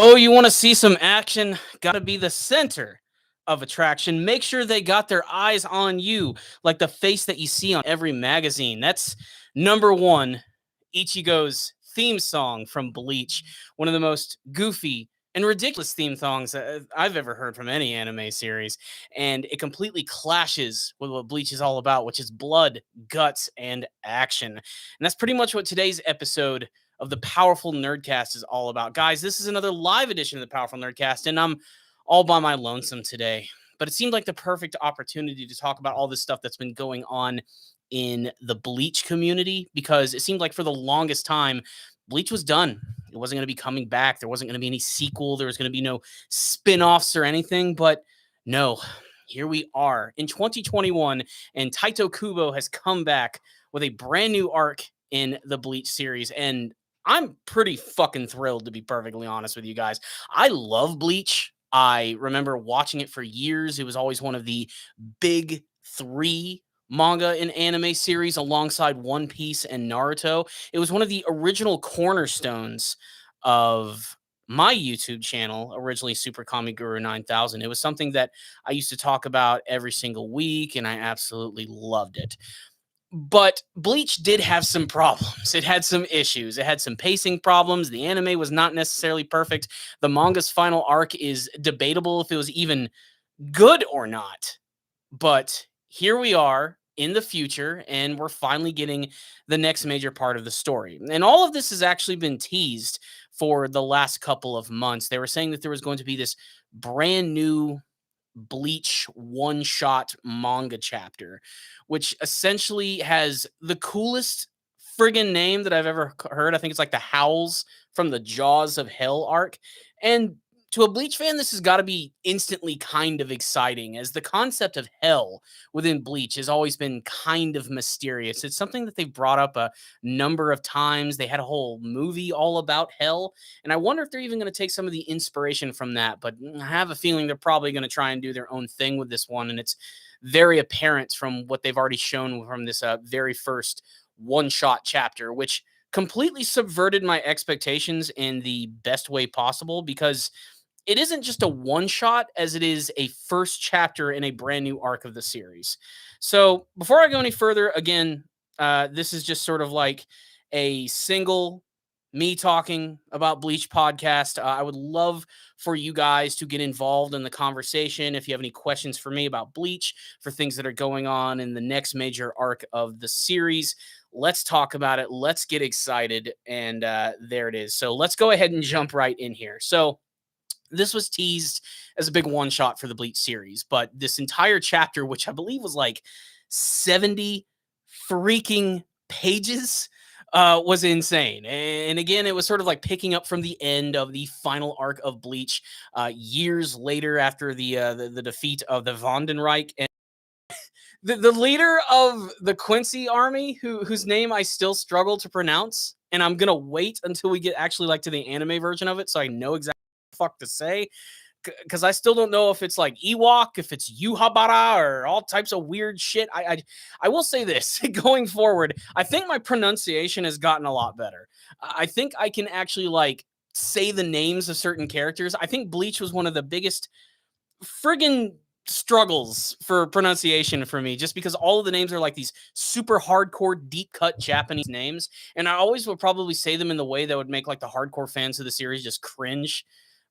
Oh, you want to see some action? Gotta be the center of attraction. Make sure they got their eyes on you, like the face that you see on every magazine. That's number one, Ichigo's theme song from Bleach. One of the most goofy and ridiculous theme songs I've ever heard from any anime series. And it completely clashes with what Bleach is all about, which is blood, guts, and action. And that's pretty much what today's episode of the Powerful Nerdcast is all about. Guys, this is another live edition of the Powerful Nerdcast, and I'm all by my lonesome today. But it seemed like the perfect opportunity to talk about all this stuff that's been going on in the Bleach community because it seemed like for the longest time, Bleach was done. It wasn't going to be coming back. There wasn't going to be any sequel. There was going to be no spin offs or anything. But no, here we are in 2021, and Taito Kubo has come back with a brand new arc in the Bleach series. And I'm pretty fucking thrilled, to be perfectly honest with you guys. I love Bleach. I remember watching it for years. It was always one of the big three manga and anime series alongside One Piece and Naruto. It was one of the original cornerstones of my YouTube channel, originally Super Kami Guru 9000. It was something that I used to talk about every single week, and I absolutely loved it. But Bleach did have some problems. It had some issues. It had some pacing problems. The anime was not necessarily perfect. The manga's final arc is debatable if it was even good or not. But here we are in the future, and we're finally getting the next major part of the story. And all of this has actually been teased for the last couple of months. They were saying that there was going to be this brand new Bleach one shot manga chapter, which essentially has the coolest friggin' name that I've ever heard. I think it's like the Howls from the Jaws of Hell arc. And to a Bleach fan, this has got to be instantly kind of exciting, as the concept of hell within Bleach has always been kind of mysterious. It's something that they've brought up a number of times. They had a whole movie all about hell, and I wonder if they're even going to take some of the inspiration from that. But I have a feeling they're probably going to try and do their own thing with this one, and it's very apparent from what they've already shown from this very first one shot chapter, which completely subverted my expectations in the best way possible, because it isn't just a one shot as it is a first chapter in a brand new arc of the series. So before I go any further, again, this is just sort of like a single me talking about Bleach podcast. I would love for you guys to get involved in the conversation. If you have any questions for me about Bleach, for things that are going on in the next major arc of the series, let's talk about it. Let's get excited. And there it is. So let's go ahead and jump right in here. So this was teased as a big one shot for the Bleach series, but this entire chapter, which I believe was like 70 freaking pages, was insane. And again, it was sort of like picking up from the end of the final arc of Bleach, years later after the defeat of the Vandenreich. And the leader of the Quincy army, whose name I still struggle to pronounce, and I'm gonna wait until we get actually like to the anime version of it so I know exactly what the fuck to say, because I still don't know if it's like Ewok, if it's Yuhabara, or all types of weird shit. I will say this going forward, I think my pronunciation has gotten a lot better. I think I can actually like say the names of certain characters. I think Bleach was one of the biggest friggin' struggles for pronunciation for me, just because all of the names are like these super hardcore deep cut Japanese names, and I always would probably say them in the way that would make like the hardcore fans of the series just cringe,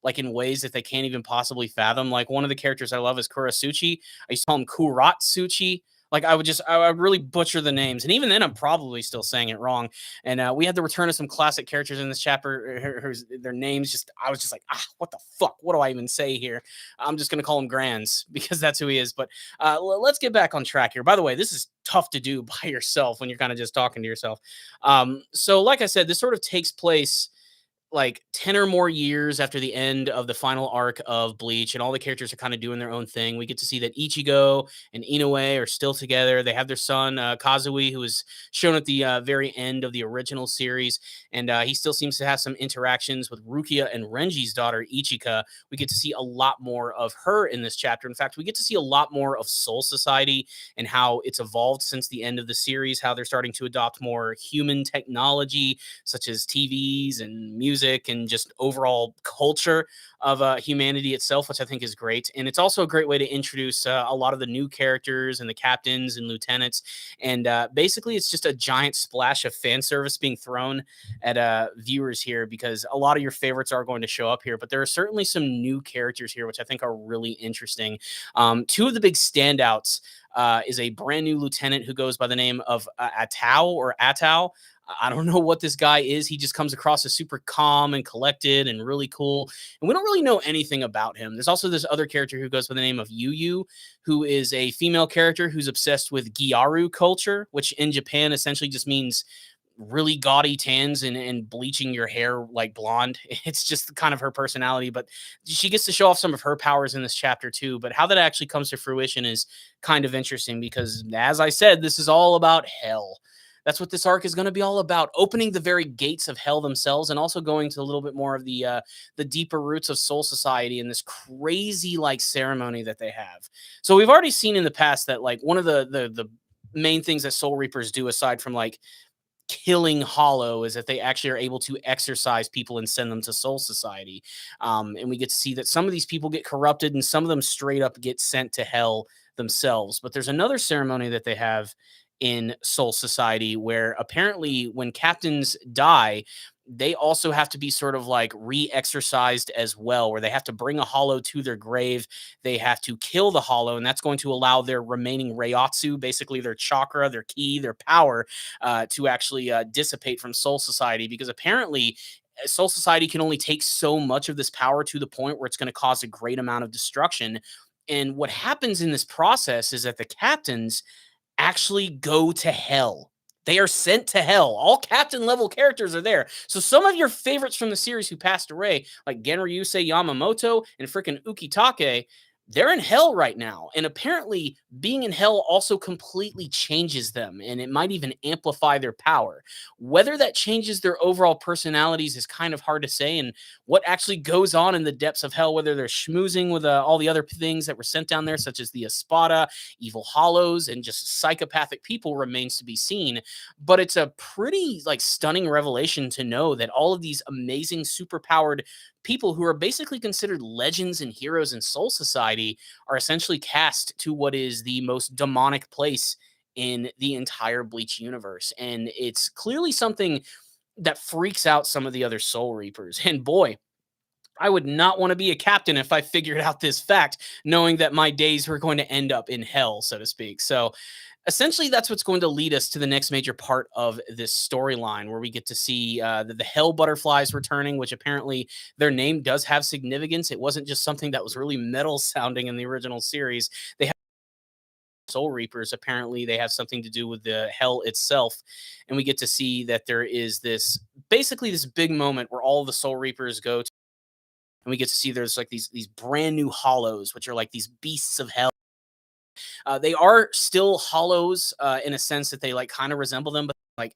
like in ways that they can't even possibly fathom. Like one of the characters I love is Kurasuchi. I used to call him Kuratsuchi. Like I would really butcher the names, and even then I'm probably still saying it wrong. And we had the return of some classic characters in this chapter. Their names just, I was just like, what the fuck? What do I even say here? I'm just gonna call him Grands because that's who he is. But let's get back on track here. By the way, this is tough to do by yourself when you're kind of just talking to yourself. So like I said, this sort of takes place like 10 or more years after the end of the final arc of Bleach, and all the characters are kind of doing their own thing. We get to see that Ichigo and Inoue are still together. They have their son, Kazui, who was shown at the very end of the original series, and he still seems to have some interactions with Rukia and Renji's daughter, Ichika. We get to see a lot more of her in this chapter. In fact, we get to see a lot more of Soul Society and how it's evolved since the end of the series, how they're starting to adopt more human technology, such as TVs and music music and just overall culture of humanity itself, which I think is great. And it's also a great way to introduce a lot of the new characters and the captains and lieutenants. And basically, it's just a giant splash of fan service being thrown at viewers here, because a lot of your favorites are going to show up here. But there are certainly some new characters here, which I think are really interesting. Two of the big standouts is a brand new lieutenant who goes by the name of Atau. I don't know what this guy is. He just comes across as super calm and collected and really cool. And we don't really know anything about him. There's also this other character who goes by the name of Yu, who is a female character who's obsessed with Gyaru culture, which in Japan essentially just means really gaudy tans and bleaching your hair like blonde. It's just kind of her personality, but she gets to show off some of her powers in this chapter too. But how that actually comes to fruition is kind of interesting, because as I said, this is all about hell. That's what this arc is going to be all about, opening the very gates of hell themselves, and also going to a little bit more of the deeper roots of Soul Society and this crazy like ceremony that they have. So we've already seen in the past that like one of the main things that Soul Reapers do, aside from like killing Hollow, is that they actually are able to exorcise people and send them to Soul Society. And we get to see that some of these people get corrupted and some of them straight up get sent to hell themselves. But there's another ceremony that they have in Soul Society where apparently when captains die, they also have to be sort of like re-exorcised as well, where they have to bring a Hollow to their grave. They have to kill the Hollow, and that's going to allow their remaining Reiatsu, basically their chakra, their ki, their power, to actually dissipate from Soul Society, because apparently Soul Society can only take so much of this power to the point where it's going to cause a great amount of destruction. And what happens in this process is that the captains actually go to hell. They are sent to hell. All captain level characters are there. So some of your favorites from the series who passed away, like Genryusei Yamamoto and freaking Ukitake, they're in hell right now. And apparently being in hell also completely changes them, and it might even amplify their power. Whether that changes their overall personalities is kind of hard to say, and what actually goes on in the depths of hell, whether they're schmoozing with all the other things that were sent down there, such as the Espada, evil hollows, and just psychopathic people, remains to be seen. But it's a pretty like stunning revelation to know that all of these amazing superpowered people who are basically considered legends and heroes in Soul Society are essentially cast to what is the most demonic place in the entire Bleach universe. And it's clearly something that freaks out some of the other Soul Reapers. And boy, I would not want to be a captain if I figured out this fact, knowing that my days were going to end up in hell, so to speak. So essentially, that's what's going to lead us to the next major part of this storyline, where we get to see the Hell Butterflies returning, which apparently their name does have significance. It wasn't just something that was really metal sounding in the original series. They have Soul Reapers. Apparently, they have something to do with the hell itself. And we get to see that there is this basically this big moment where all of the Soul Reapers go to, and we get to see there's like these brand new hollows, which are like these beasts of hell. They are still hollows in a sense that they like kind of resemble them, but like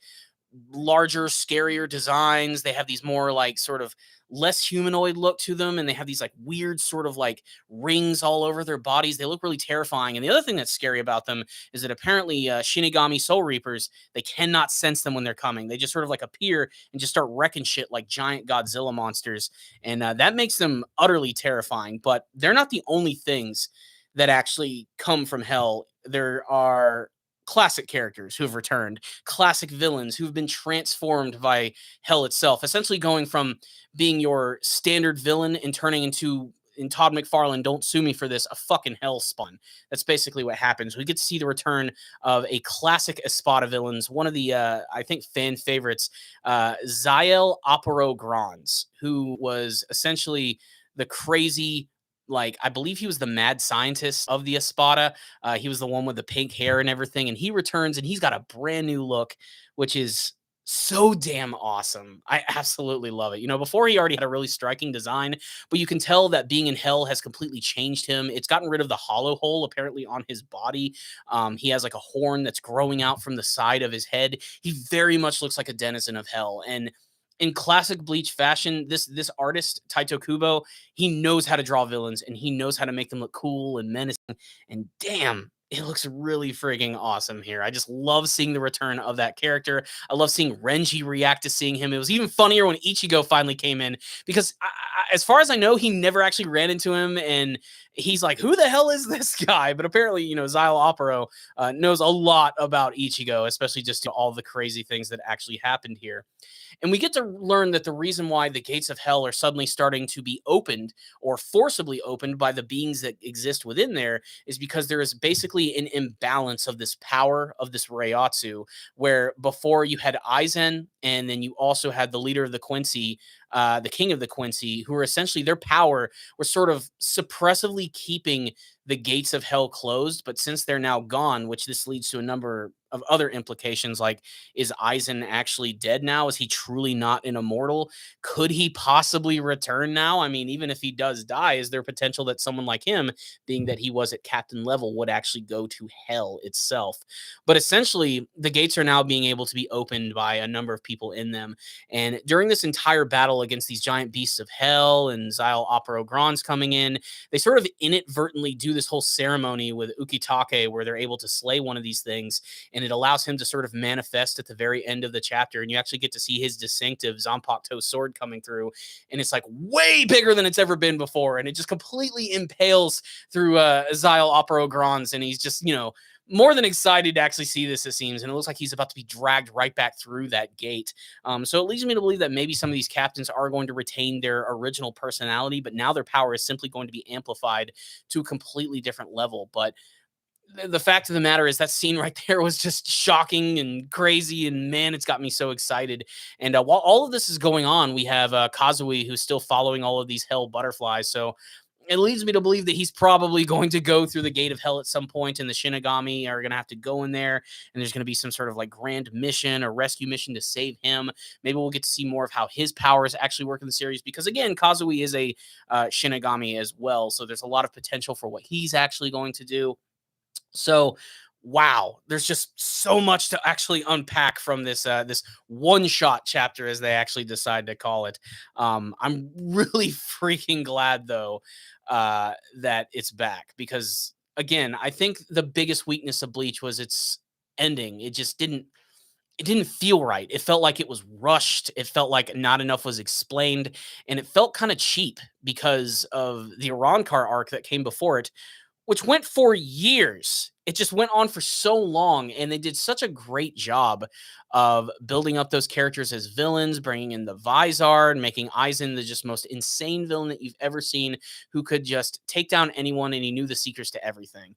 larger, scarier designs. They have these more like sort of less humanoid look to them, and they have these like weird sort of like rings all over their bodies. They look really terrifying. And the other thing that's scary about them is that apparently Shinigami Soul Reapers, they cannot sense them when they're coming. They just sort of like appear and just start wrecking shit like giant Godzilla monsters, and that makes them utterly terrifying. But they're not the only things that actually come from hell. There are classic characters who have returned, classic villains who've been transformed by hell itself, essentially going from being your standard villain and turning into, in Todd McFarlane, don't sue me for this, a fucking hell spawn. That's basically what happens. We get to see the return of a classic Espada villains, one of the, I think, fan favorites, Zael Aparo Grans, who was essentially the crazy, like, I believe he was the mad scientist of the Espada. He was the one with the pink hair and everything. And he returns and he's got a brand new look, which is so damn awesome. I absolutely love it. You know, before he already had a really striking design, but you can tell that being in hell has completely changed him. It's gotten rid of the hollow hole apparently on his body. He has like a horn that's growing out from the side of his head. He very much looks like a denizen of hell. And in classic Bleach fashion, this artist, Taito Kubo, he knows how to draw villains and he knows how to make them look cool and menacing. And damn, it looks really frigging awesome here. I just love seeing the return of that character. I love seeing Renji react to seeing him. It was even funnier when Ichigo finally came in because, as far as I know, he never actually ran into him, and he's like, "Who the hell is this guy?" But apparently, Xyle Opero knows a lot about Ichigo, especially just all the crazy things that actually happened here. And we get to learn that the reason why the gates of hell are suddenly starting to be opened or forcibly opened by the beings that exist within there is because there is basically an imbalance of this power of this Reiatsu, where before you had Aizen, and then you also had the leader of the Quincy, the king of the Quincy, who were essentially their power was sort of suppressively keeping the gates of hell closed. But since they're now gone, which this leads to a number of other implications, like, is Aizen actually dead now? Is he truly not an immortal? Could he possibly return now? I mean, even if he does die, is there potential that someone like him, being that he was at captain level, would actually go to hell itself? But essentially, the gates are now being able to be opened by a number of people in them. And during this entire battle against these giant beasts of hell and Xyle Opero Grons coming in, they sort of inadvertently do this whole ceremony with Ukitake where they're able to slay one of these things, and it allows him to sort of manifest at the very end of the chapter, and you actually get to see his distinctive Zanpakuto sword coming through, and it's like way bigger than it's ever been before, and it just completely impales through Xyle Opero Grons, and he's just, more than excited to actually see this, it seems, and it looks like he's about to be dragged right back through that gate. So it leads me to believe that maybe some of these captains are going to retain their original personality, but now their power is simply going to be amplified to a completely different level. But the fact of the matter is that scene right there was just shocking and crazy, and man, it's got me so excited. And while all of this is going on, we have Kazui, who's still following all of these hell butterflies. So it leads me to believe that he's probably going to go through the gate of hell at some point, and the Shinigami are going to have to go in there, and there's going to be some sort of like grand mission or rescue mission to save him. Maybe we'll get to see more of how his powers actually work in the series, because again, Kazui is a Shinigami as well, so there's a lot of potential for what he's actually going to do. So, wow, there's just so much to actually unpack from this one shot chapter, as they actually decide to call it. I'm really freaking glad though that it's back, because again, I think the biggest weakness of Bleach was its ending. It didn't feel right. It felt like it was rushed. It felt like not enough was explained, and it felt kind of cheap because of the Arankar arc that came before it, which went for years. It just went on for so long, and they did such a great job of building up those characters as villains, bringing in the Vizard, making Aizen the just most insane villain that you've ever seen, who could just take down anyone, and he knew the secrets to everything.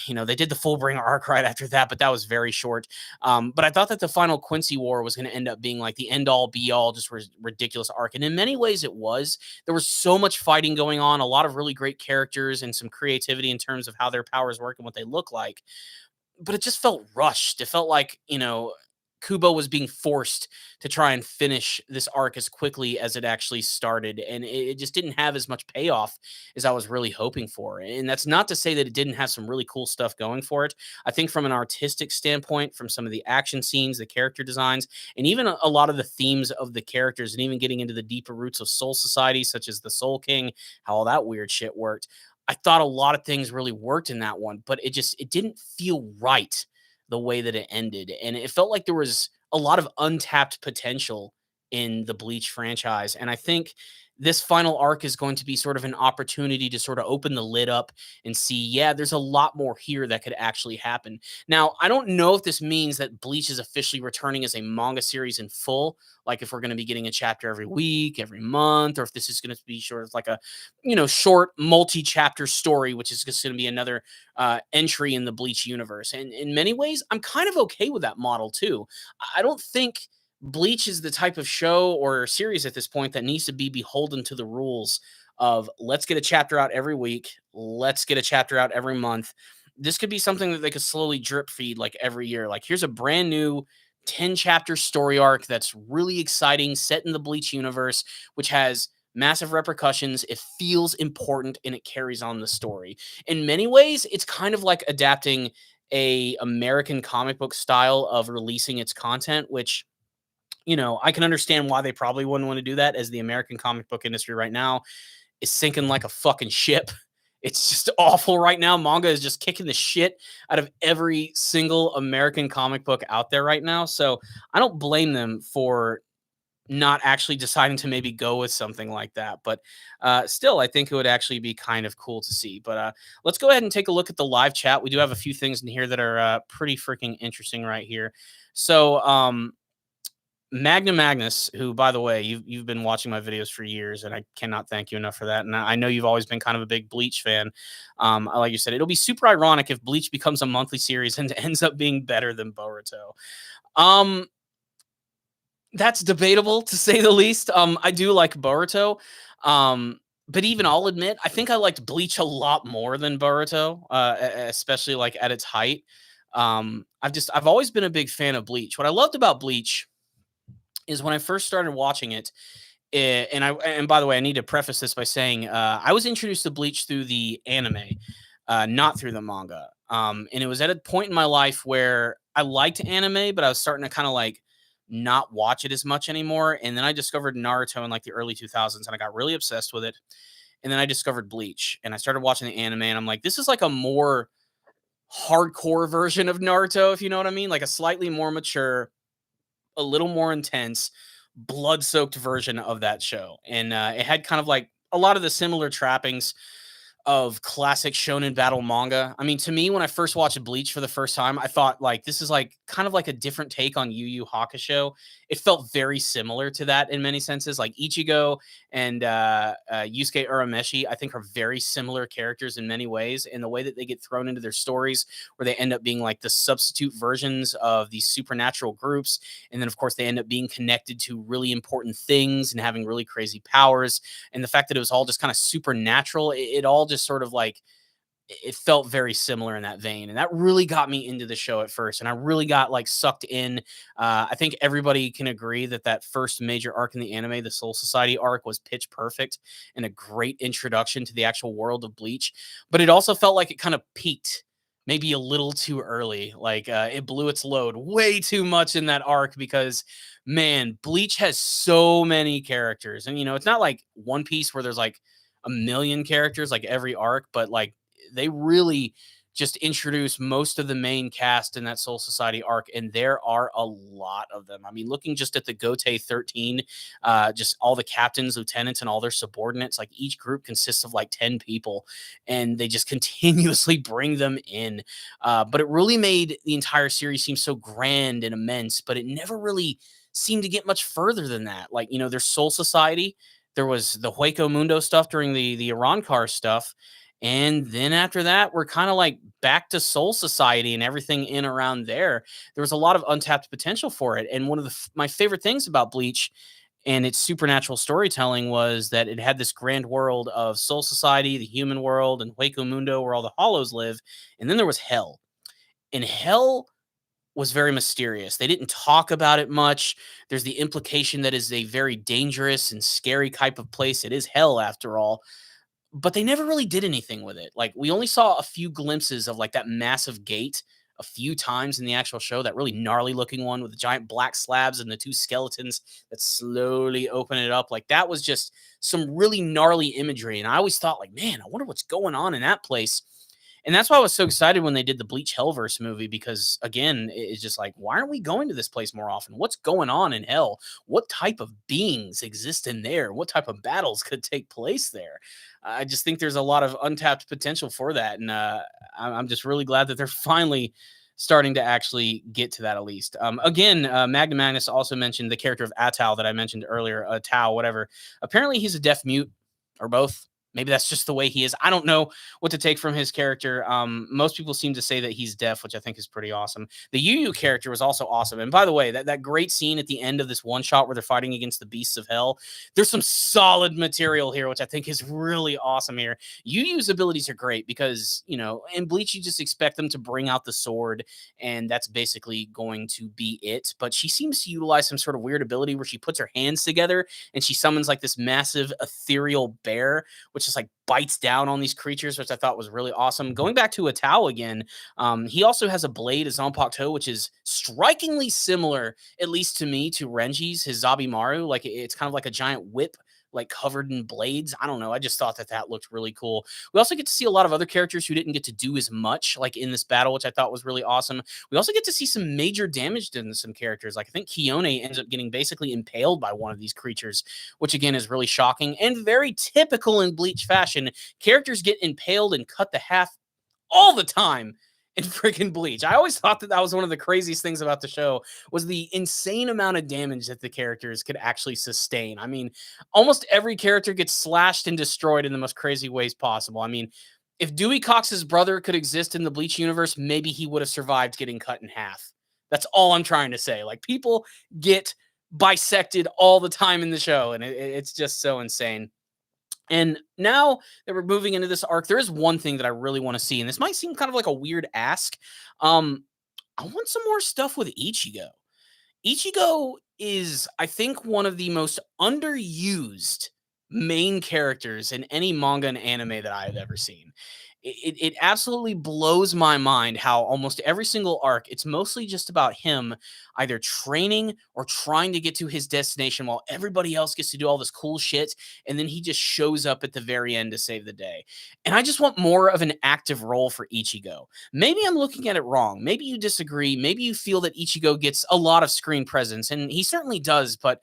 They did the Fullbringer arc right after that, but that was very short. But I thought that the final Quincy War was going to end up being like the end all be all, just ridiculous arc. And in many ways it was. There was so much fighting going on, a lot of really great characters, and some creativity in terms of how their powers work and what they look like, but it just felt rushed. It felt like, Kubo was being forced to try and finish this arc as quickly as it actually started. And it just didn't have as much payoff as I was really hoping for. And that's not to say that it didn't have some really cool stuff going for it. I think from an artistic standpoint, from some of the action scenes, the character designs, and even a lot of the themes of the characters, and even getting into the deeper roots of Soul Society, such as the Soul King, how all that weird shit worked. I thought a lot of things really worked in that one, but it didn't feel right the way that it ended. And it felt like there was a lot of untapped potential in the Bleach franchise. And I think this final arc is going to be sort of an opportunity to sort of open the lid up and see, yeah, there's a lot more here that could actually happen. Now, I don't know if this means that Bleach is officially returning as a manga series in full, like if we're going to be getting a chapter every week, every month, or if this is going to be sort of like a, short multi-chapter story, which is just going to be another entry in the Bleach universe. And in many ways, I'm kind of okay with that model too. I don't think Bleach is the type of show or series at this point that needs to be beholden to the rules of, let's get a chapter out every week, let's get a chapter out every month. This could be something that they could slowly drip feed like every year. Like, here's a brand new 10 chapter story arc that's really exciting, set in the Bleach universe, which has massive repercussions. It feels important, and it carries on the story. In many ways, it's kind of like adapting a American comic book style of releasing its content, which, I can understand why they probably wouldn't want to do that, as the American comic book industry right now is sinking like a fucking ship. It's just awful right now. Manga is just kicking the shit out of every single American comic book out there right now. So I don't blame them for not actually deciding to maybe go with something like that. But still, I think it would actually be kind of cool to see. But let's go ahead and take a look at the live chat. We do have a few things in here that are pretty freaking interesting right here. So, Magnum Magnus, who, by the way, you've been watching my videos for years, and I cannot thank you enough for that. And I know you've always been kind of a big Bleach fan. Like you said, it'll be super ironic if Bleach becomes a monthly series and ends up being better than Boruto. Um, that's debatable to say the least. I do like Boruto. But even I'll admit, I think I liked Bleach a lot more than Boruto, especially like at its height. I've always been a big fan of Bleach. What I loved about Bleach is when I first started watching it, and by the way, I need to preface this by saying I was introduced to Bleach through the anime, not through the manga. And it was at a point in my life where I liked anime, but I was starting to kind of like not watch it as much anymore. And then I discovered Naruto in like the early 2000s, and I got really obsessed with it. And then I discovered Bleach, and I started watching the anime, and I'm like, this is like a more hardcore version of Naruto, if you know what I mean, like a slightly more mature, a little more intense, blood-soaked version of that show. And it had kind of like a lot of the similar trappings of classic shonen battle manga. I mean, to me, when I first watched Bleach for the first time, I thought like this is like kind of like a different take on Yu Yu Hakusho. It felt very similar to that in many senses. Like Ichigo and Yusuke Urameshi, I think, are very similar characters in many ways. And the way that they get thrown into their stories, where they end up being like the substitute versions of these supernatural groups, and then of course they end up being connected to really important things and having really crazy powers. And the fact that it was all just kind of supernatural, it all just sort of like it felt very similar in that vein, and that really got me into the show at first, and I really got like sucked in. I think everybody can agree that that first major arc in the anime, the Soul Society arc, was pitch perfect and a great introduction to the actual world of Bleach. But it also felt like it kind of peaked maybe a little too early. Like it blew its load way too much in that arc because man, Bleach has so many characters, and you know it's not like One Piece where there's like a million characters like every arc, but like they really just introduce most of the main cast in that Soul Society arc, and there are a lot of them. I mean, looking just at the Gote 13, just all the captains, lieutenants, and all their subordinates, like each group consists of like 10 people, and they just continuously bring them in. But it really made the entire series seem so grand and immense, but it never really seemed to get much further than that. Like, you know, there's Soul Society, there was the Hueco Mundo stuff during the Arankar stuff, and then after that, we're kind of like back to Soul Society and everything in around there. There was a lot of untapped potential for it. And one of my favorite things about Bleach and its supernatural storytelling was that it had this grand world of Soul Society, the human world, and Hueco Mundo, where all the hollows live. And then there was Hell. And Hell was very mysterious. They didn't talk about it much. There's the implication that is a very dangerous and scary type of place. It is hell after all, but they never really did anything with it. Like we only saw a few glimpses of like that massive gate a few times in the actual show, that really gnarly looking one with the giant black slabs and the two skeletons that slowly open it up. Like that was just some really gnarly imagery. And I always thought like, man, I wonder what's going on in that place. And that's why I was so excited when they did the Bleach Hellverse movie, because again, it's just like, why aren't we going to this place more often? What's going on in hell? What type of beings exist in there? What type of battles could take place there? I just think there's a lot of untapped potential for that. And I'm just really glad that they're finally starting to actually get to that at least. Again, Magnum Magnus also mentioned the character of Atal that I mentioned earlier, Tao, whatever. Apparently he's a deaf mute or both. Maybe that's just the way he is. I don't know what to take from his character. Most people seem to say that he's deaf, which I think is pretty awesome. The Yu Yu character was also awesome. And by the way, that great scene at the end of this one shot where they're fighting against the beasts of hell, there's some solid material here, which I think is really awesome here. Yu Yu's abilities are great because, you know, in Bleach, you just expect them to bring out the sword, and that's basically going to be it. But she seems to utilize some sort of weird ability where she puts her hands together and she summons like this massive ethereal bear, which just like bites down on these creatures, which I thought was really awesome. Going back to Atao again, he also has a blade, a Zanpakuto, which is strikingly similar, at least to me, to Renji's, his Zabimaru. Like it's kind of like a giant whip like covered in blades. I don't know. I just thought that that looked really cool. We also get to see a lot of other characters who didn't get to do as much, like in this battle, which I thought was really awesome. We also get to see some major damage done to some characters. Like I think Kione ends up getting basically impaled by one of these creatures, which again is really shocking and very typical in Bleach fashion. Characters get impaled and cut to half all the time in freaking Bleach. I always thought that that was one of the craziest things about the show was the insane amount of damage that the characters could actually sustain. I mean, almost every character gets slashed and destroyed in the most crazy ways possible. I mean, if Dewey Cox's brother could exist in the Bleach universe, maybe he would have survived getting cut in half. That's all I'm trying to say. Like people get bisected all the time in the show, and it's just so insane. And now that we're moving into this arc, there is one thing that I really want to see, and this might seem kind of like a weird ask. Um, I want some more stuff with Ichigo. Ichigo is, I think, one of the most underused main characters in any manga and anime that I have ever seen. It absolutely blows my mind how almost every single arc, it's mostly just about him either training or trying to get to his destination while everybody else gets to do all this cool shit. And then he just shows up at the very end to save the day. And I just want more of an active role for Ichigo. Maybe I'm looking at it wrong. Maybe you disagree. Maybe you feel that Ichigo gets a lot of screen presence, and he certainly does, but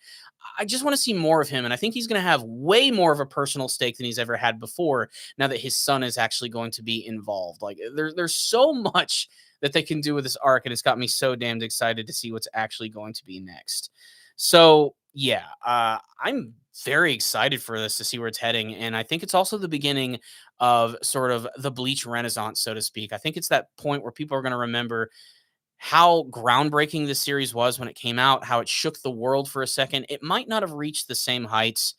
I just want to see more of him. And I think he's going to have way more of a personal stake than he's ever had before now that his son is actually going to be involved. Like there's so much that they can do with this arc, and it's got me so damned excited to see what's actually going to be next. So yeah, I'm very excited for this to see where it's heading. And I think it's also the beginning of sort of the Bleach Renaissance, so to speak. I think it's that point where people are going to remember how groundbreaking this series was when it came out, how it shook the world for a second. It might not have reached the same heights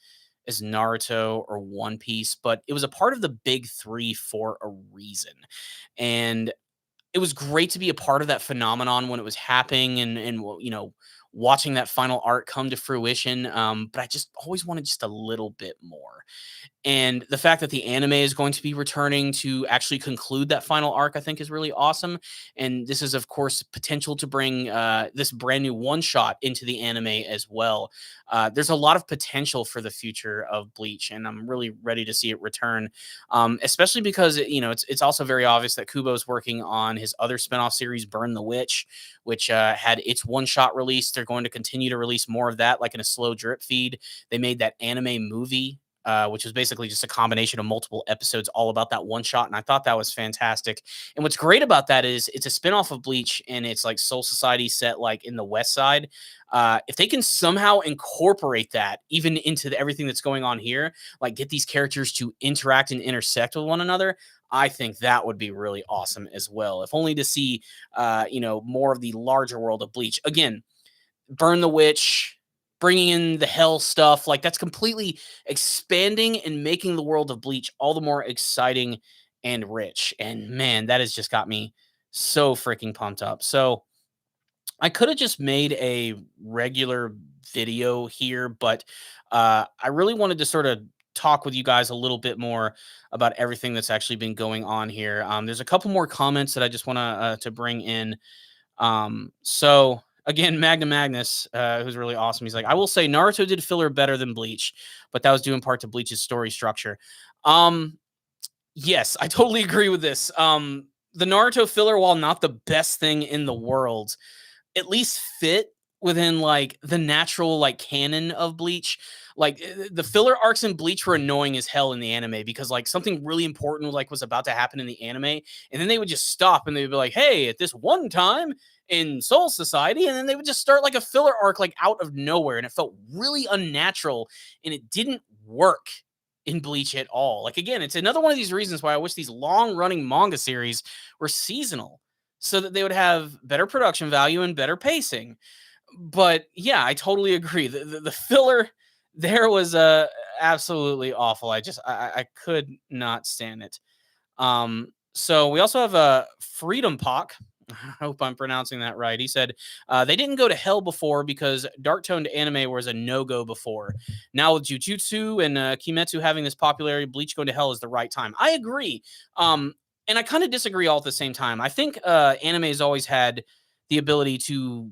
as Naruto or One Piece, but it was a part of the big three for a reason. And it was great to be a part of that phenomenon when it was happening and watching that final art come to fruition. But I just always wanted just a little bit more. And the fact that the anime is going to be returning to actually conclude that final arc, I think, is really awesome. And this is, of course, potential to bring this brand new one shot into the anime as well. There's a lot of potential for the future of Bleach, and I'm really ready to see it return. Especially because it's also very obvious that Kubo is working on his other spinoff series, Burn the Witch, which had its one shot release. They're going to continue to release more of that, like in a slow drip feed. They made that anime movie which was basically just a combination of multiple episodes all about that one shot. And I thought that was fantastic. And what's great about that is it's a spinoff of Bleach, and it's like Soul Society set like in the West Side. If they can somehow incorporate that even into everything that's going on here, like get these characters to interact and intersect with one another, I think that would be really awesome as well. If only to see, more of the larger world of Bleach. Again, Burn the Witch, bringing in the hell stuff, like that's completely expanding and making the world of Bleach all the more exciting and rich. And man, that has just got me so freaking pumped up. So I could have just made a regular video here, but I really wanted to sort of talk with you guys a little bit more about everything that's actually been going on here. There's a couple more comments that I just want to bring in. So again, Magna Magnus, who's really awesome. He's like, I will say Naruto did filler better than Bleach, but that was due in part to Bleach's story structure. Yes, I totally agree with this. The Naruto filler, while not the best thing in the world, at least fit within like the natural like canon of Bleach. Like the filler arcs in Bleach were annoying as hell in the anime because like something really important like was about to happen in the anime, and then they would just stop and they'd be like, "Hey, at this one time in Soul Society," and then they would just start like a filler arc like out of nowhere, and it felt really unnatural, and it didn't work in Bleach at all. Like again, it's another one of these reasons why I wish these long-running manga series were seasonal so that they would have better production value and better pacing. But yeah, I totally agree. The filler there was absolutely awful. I could not stand it. So we also have a Freedom Pock. I hope I'm pronouncing that right. He said they didn't go to hell before because dark toned anime was a no go before. Now with Jujutsu and Kimetsu having this popularity, Bleach going to hell is the right time. I agree. And I kind of disagree all at the same time. I think anime has always had the ability to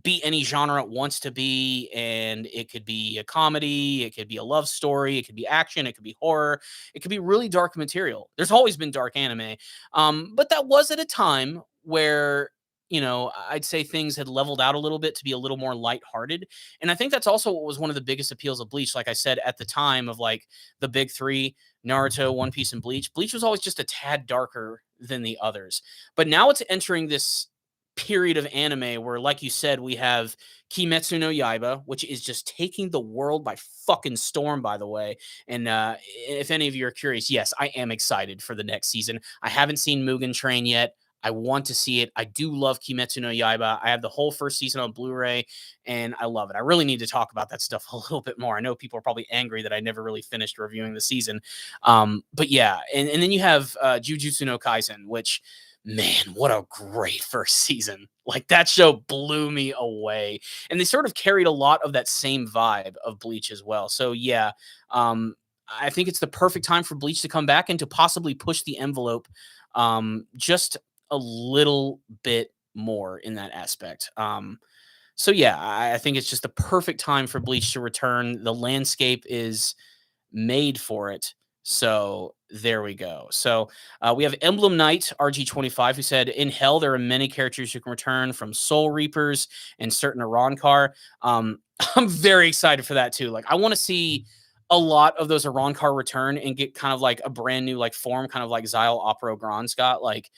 be any genre it wants to be, and it could be a comedy, it could be a love story, it could be action, it could be horror, it could be really dark material. There's always been dark anime, but that was at a time where, I'd say things had leveled out a little bit to be a little more lighthearted, and I think that's also what was one of the biggest appeals of Bleach. Like I said, at the time of like the big three, Naruto, One Piece, and Bleach, Bleach was always just a tad darker than the others, but now it's entering this period of anime where, like you said, we have Kimetsu no Yaiba, which is just taking the world by fucking storm, by the way. And if any of you are curious, yes, I am excited for the next season. I haven't seen Mugen Train yet. I want to see it. I do love Kimetsu no Yaiba. I have the whole first season on Blu-ray, and I love it. I really need to talk about that stuff a little bit more. I know people are probably angry that I never really finished reviewing the season. But yeah, and then you have Jujutsu no Kaisen, which, man, what a great first season. Like, that show blew me away. And they sort of carried a lot of that same vibe of Bleach as well. So yeah, I think it's the perfect time for Bleach to come back and to possibly push the envelope just a little bit more in that aspect. So yeah, I think it's just the perfect time for Bleach to return. The landscape is made for it. So there we go. So we have Emblem Knight RG25, who said, "In Hell, there are many characters who can return, from Soul Reapers and certain Arankar." I'm very excited for that too. Like, I want to see a lot of those Arankar return and get kind of like a brand new like form, kind of like Xyle Opero Gron's got. Like,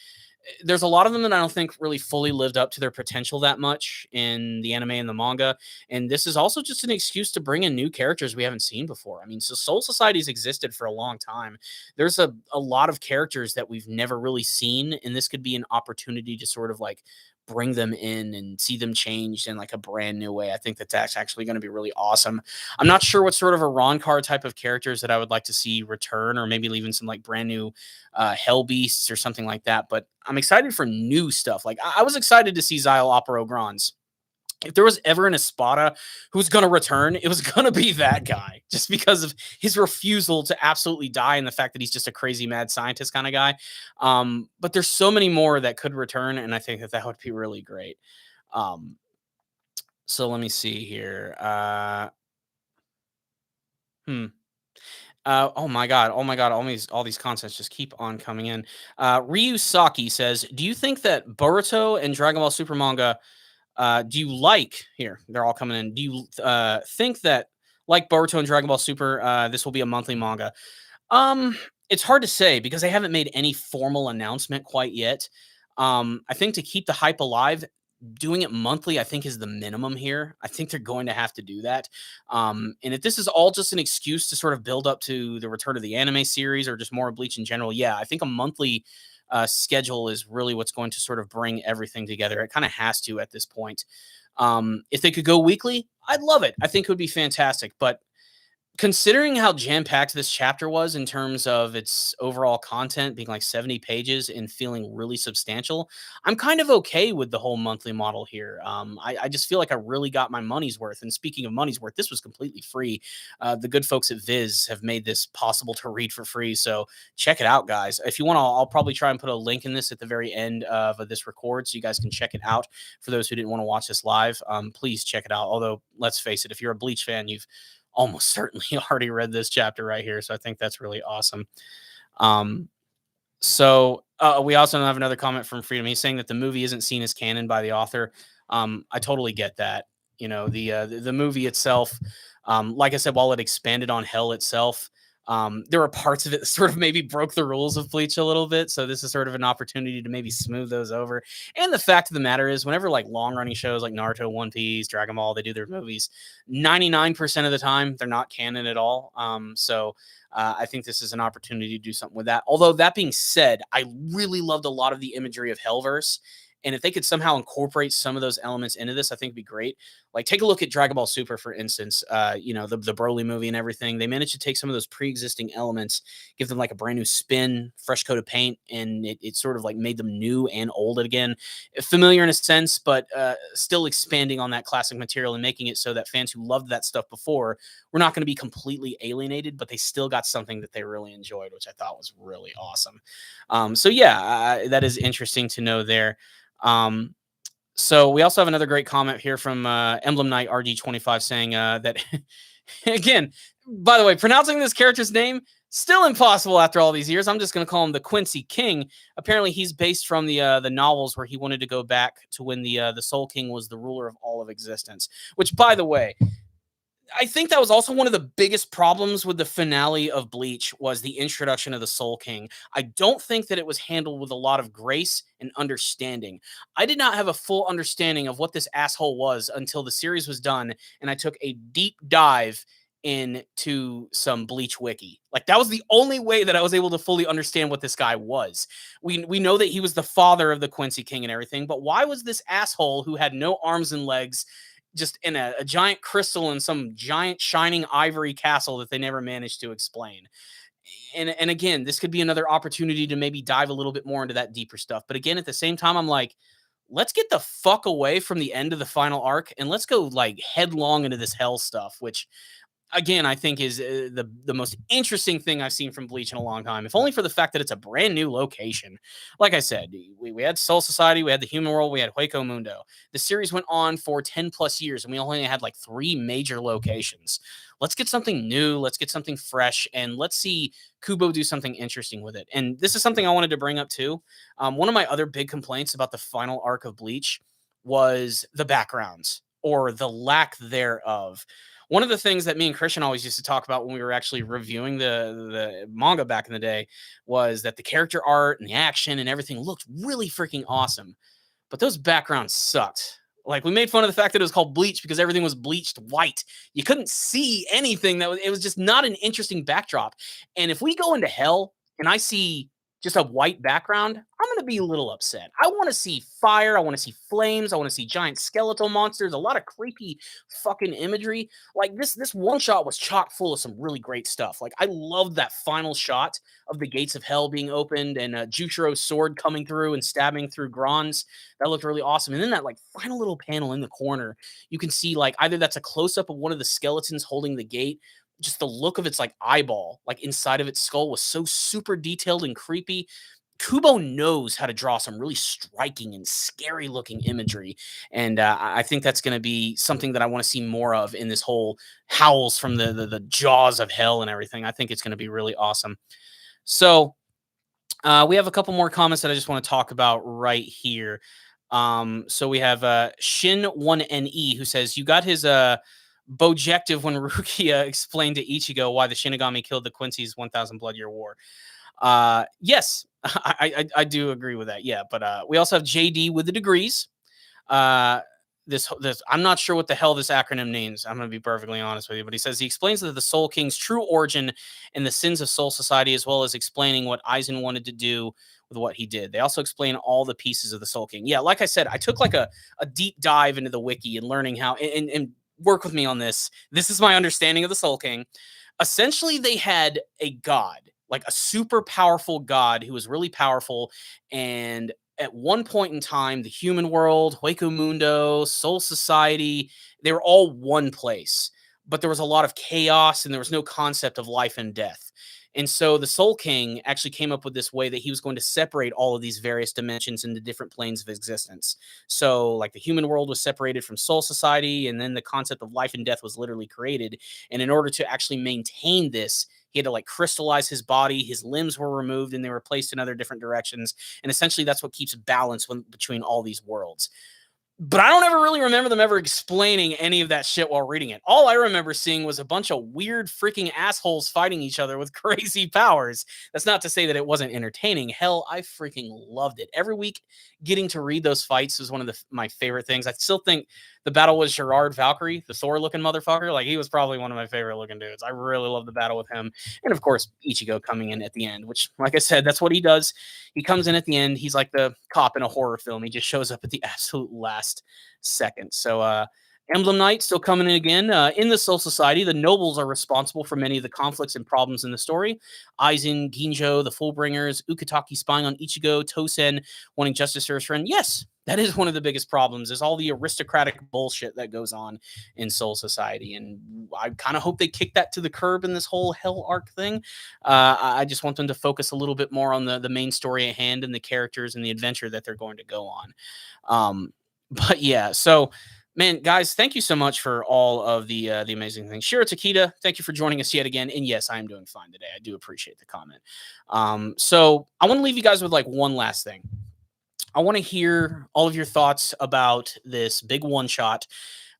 there's a lot of them that I don't think really fully lived up to their potential that much in the anime and the manga. And this is also just an excuse to bring in new characters we haven't seen before. I mean, so Soul Society's existed for a long time. There's a lot of characters that we've never really seen, and this could be an opportunity to sort of like bring them in and see them changed in like a brand new way. I think that that's actually going to be really awesome. I'm not sure what sort of a Ronkar type of characters that I would like to see return, or maybe even some like brand new Hell Beasts or something like that. But I'm excited for new stuff. Like, I was excited to see Xyle Opera Grons. If there was ever an Espada who's going to return, it was going to be that guy, just because of his refusal to absolutely die and the fact that he's just a crazy mad scientist kind of guy. But there's so many more that could return, and I think that that would be really great. Um, so let me see here. Hmm. Oh my god! Oh my god! All these concepts just keep on coming in. Ryu Saki says, "Do you think that Boruto and Dragon Ball Super manga, do you like here? They're all coming in. Do you think that, like Boruto and Dragon Ball Super, this will be a monthly manga?" Um, it's hard to say because they haven't made any formal announcement quite yet. I think to keep the hype alive, doing it monthly, I think, is the minimum here. I think they're going to have to do that. And if this is all just an excuse to sort of build up to the return of the anime series or just more Bleach in general, yeah, I think a monthly schedule is really what's going to sort of bring everything together. It kind of has to at this point. If they could go weekly, I'd love it. I think it would be fantastic. But considering how jam-packed this chapter was in terms of its overall content being like 70 pages and feeling really substantial, I'm kind of okay with the whole monthly model here. I just feel like I really got my money's worth. And speaking of money's worth, this was completely free. The good folks at Viz have made this possible to read for free. So check it out, guys. If you want, I'll probably try and put a link in this at the very end of this record so you guys can check it out. For those who didn't want to watch this live, please check it out. Although, let's face it, if you're a Bleach fan, you've almost certainly already read this chapter right here. So I think that's really awesome. Um, we also have another comment from Freedom. He's saying that the movie isn't seen as canon by the author. I totally get that. The movie itself, like I said, while it expanded on Hell itself, there were parts of it that sort of maybe broke the rules of Bleach a little bit. So this is sort of an opportunity to maybe smooth those over. And the fact of the matter is, whenever like long running shows like Naruto, One Piece, Dragon Ball, they do their movies, 99% of the time they're not canon at all. I think this is an opportunity to do something with that. Although that being said, I really loved a lot of the imagery of Hellverse. And if they could somehow incorporate some of those elements into this, I think it'd be great. Like, take a look at Dragon Ball Super, for instance. The Broly movie and everything. They managed to take some of those pre-existing elements, give them like a brand new spin, fresh coat of paint, and it sort of like made them new and old again. Familiar in a sense, but still expanding on that classic material and making it so that fans who loved that stuff before were not going to be completely alienated, but they still got something that they really enjoyed, which I thought was really awesome. That is interesting to know there. Um, So we also have another great comment here from Emblem Knight RG25 saying that again, by the way, pronouncing this character's name still impossible after all these years. I'm just going to call him the Quincy King. Apparently, he's based from the novels where he wanted to go back to when the Soul King was the ruler of all of existence. Which, by the way, I think that was also one of the biggest problems with the finale of Bleach was the introduction of the Soul King. I don't think that it was handled with a lot of grace and understanding. I did not have a full understanding of what this asshole was until the series was done and I took a deep dive into some Bleach wiki. Like that was the only way that I was able to fully understand what this guy was. We know that he was the father of the Quincy King and everything, but why was this asshole who had no arms and legs just in a giant crystal in some giant shining ivory castle that they never managed to explain? And again, this could be another opportunity to maybe dive a little bit more into that deeper stuff. But again, at the same time, I'm like, let's get the fuck away from the end of the final arc and let's go like headlong into this hell stuff, which again, I think is the most interesting thing I've seen from Bleach in a long time, if only for the fact that it's a brand new location. Like I said, we had Soul Society, we had the Human World, we had Hueco Mundo. The series went on for 10 plus years, and we only had like 3 major locations. Let's get something new, let's get something fresh, and let's see Kubo do something interesting with it. And this is something I wanted to bring up too. One of my other big complaints about the final arc of Bleach was the backgrounds or the lack thereof. One of the things that me and Christian always used to talk about when we were actually reviewing the manga back in the day was that the character art and the action and everything looked really freaking awesome, but those backgrounds sucked. Like we made fun of the fact that it was called Bleach because everything was bleached white. You couldn't see anything it was just not an interesting backdrop. And if we go into hell and I see just a white background, I'm going to be a little upset. I want to see fire. I want to see flames. I want to see giant skeletal monsters, a lot of creepy fucking imagery. Like this one shot was chock full of some really great stuff. Like I loved that final shot of the gates of hell being opened and Juchiro's sword coming through and stabbing through Gron's. That looked really awesome. And then that like final little panel in the corner, you can see like either that's a close up of one of the skeletons holding the gate. Just the look of its like eyeball, like inside of its skull, was so super detailed and creepy. Kubo knows how to draw some really striking and scary looking imagery. And I think that's going to be something that I want to see more of in this whole Howls from the jaws of hell and everything. I think it's going to be really awesome. So we have a couple more comments that I just want to talk about right here. So we have Shin1NE who says, you got his Bojective when Rukia explained to Ichigo why the Shinigami killed the Quincy's 1000 Blood Year War. Yes, I do agree with that. Yeah, but we also have JD with the degrees. This I'm not sure what the hell this acronym means. I'm going to be perfectly honest with you, but he says he explains that the Soul King's true origin and the sins of Soul Society, as well as explaining what Aizen wanted to do with what he did. They also explain all the pieces of the Soul King. Yeah, like I said, I took like a deep dive into the wiki and learning how and work with me on this. This is my understanding of the Soul King. Essentially, they had a god, like a super powerful god who was really powerful. And at one point in time, the human world, Hueco Mundo, Soul Society, they were all one place. But there was a lot of chaos and there was no concept of life and death. And so the Soul King actually came up with this way that he was going to separate all of these various dimensions into different planes of existence. So, like the human world was separated from Soul Society, and then the concept of life and death was literally created. And in order to actually maintain this, he had to like crystallize his body. His limbs were removed and they were placed in other different directions. And essentially, that's what keeps balance between all these worlds. But I don't ever really remember them ever explaining any of that shit while reading it. All I remember seeing was a bunch of weird freaking assholes fighting each other with crazy powers. That's not to say that it wasn't entertaining. Hell, I freaking loved it. Every week, getting to read those fights was one of my favorite things. I still think the battle with Gerard Valkyrie, the Thor-looking motherfucker, like he was probably one of my favorite looking dudes. I really love the battle with him. And of course, Ichigo coming in at the end, which, like I said, that's what he does. He comes in at the end. He's like the cop in a horror film. He just shows up at the absolute last second. So Emblem Knight still coming in again. In the Soul Society, the nobles are responsible for many of the conflicts and problems in the story. Aizen, Ginjo, the Fullbringers, Ukitake spying on Ichigo, Tosen wanting justice for his friend. Yes, that is one of the biggest problems, is all the aristocratic bullshit that goes on in Soul Society. And I kind of hope they kick that to the curb in this whole Hell arc thing. I just want them to focus a little bit more on the main story at hand and the characters and the adventure that they're going to go on. But yeah, so man, guys, thank you so much for all of the amazing things. Shiro Takita, thank you for joining us yet again. And yes, I am doing fine today. I do appreciate the comment. So I want to leave you guys with like one last thing. I want to hear all of your thoughts about this big one shot.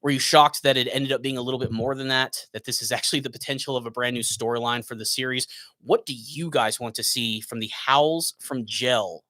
Were you shocked that it ended up being a little bit more than that? That this is actually the potential of a brand new storyline for the series? What do you guys want to see from the Howls from the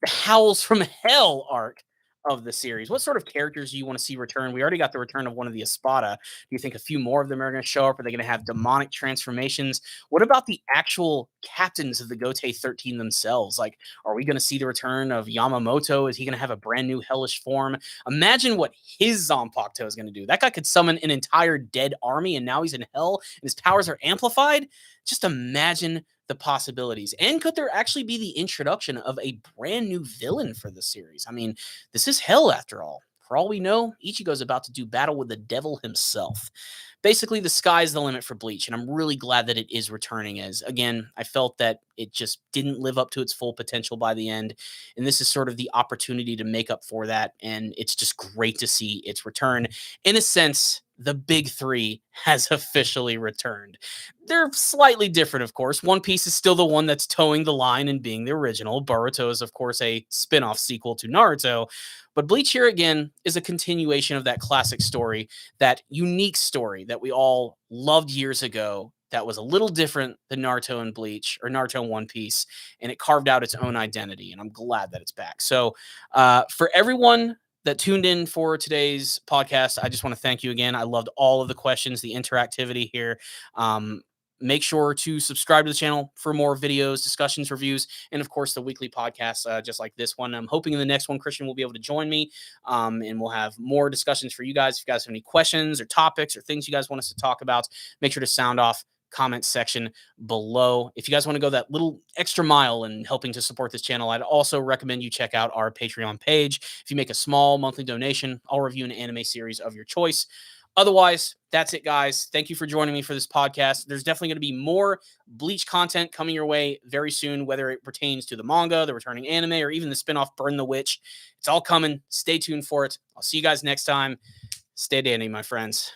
Howls from Hell arc of the series? What sort of characters do you want to see return? We already got the return of one of the Espada. Do you think a few more of them are going to show up? Are they going to have demonic transformations? What about the actual captains of the Gote 13 themselves? Like, are we going to see the return of Yamamoto? Is he going to have a brand new hellish form? Imagine what his Zanpakuto is going to do. That guy could summon an entire dead army, and now he's in hell, and his powers are amplified. Just imagine the possibilities. And could there actually be the introduction of a brand new villain for the series? I mean, this is hell after all. For all we know, Ichigo's about to do battle with the devil himself. Basically, the sky's the limit for Bleach, and I'm really glad that it is returning. As again, I felt that it just didn't live up to its full potential by the end, and this is sort of the opportunity to make up for that. And it's just great to see its return. In a sense, the big three has officially returned. They're slightly different, of course. One Piece is still the one that's towing the line and being the original. Boruto is, of course, a spin off sequel to Naruto. But Bleach here again is a continuation of that classic story, that unique story that we all loved years ago, that was a little different than Naruto and Bleach, or Naruto and One Piece, and it carved out its own identity. And I'm glad that it's back. So, for everyone that tuned in for today's podcast, I just want to thank you again. I loved all of the questions, the interactivity here. Make sure to subscribe to the channel for more videos, discussions, reviews, and of course the weekly podcasts just like this one. I'm hoping in the next one Christian will be able to join me, and we'll have more discussions for you guys. If you guys have any questions or topics or things you guys want us to talk about, make sure to sound off comment section below. If you guys want to go that little extra mile in helping to support this channel, I'd also recommend you check out our Patreon page. If you make a small monthly donation, I'll review an anime series of your choice. Otherwise, that's it, guys. Thank you for joining me for this podcast. There's definitely going to be more Bleach content coming your way very soon, whether it pertains to the manga, the returning anime, or even the spinoff Burn the Witch. It's all coming. Stay tuned for it. I'll see you guys next time. Stay dandy, my friends.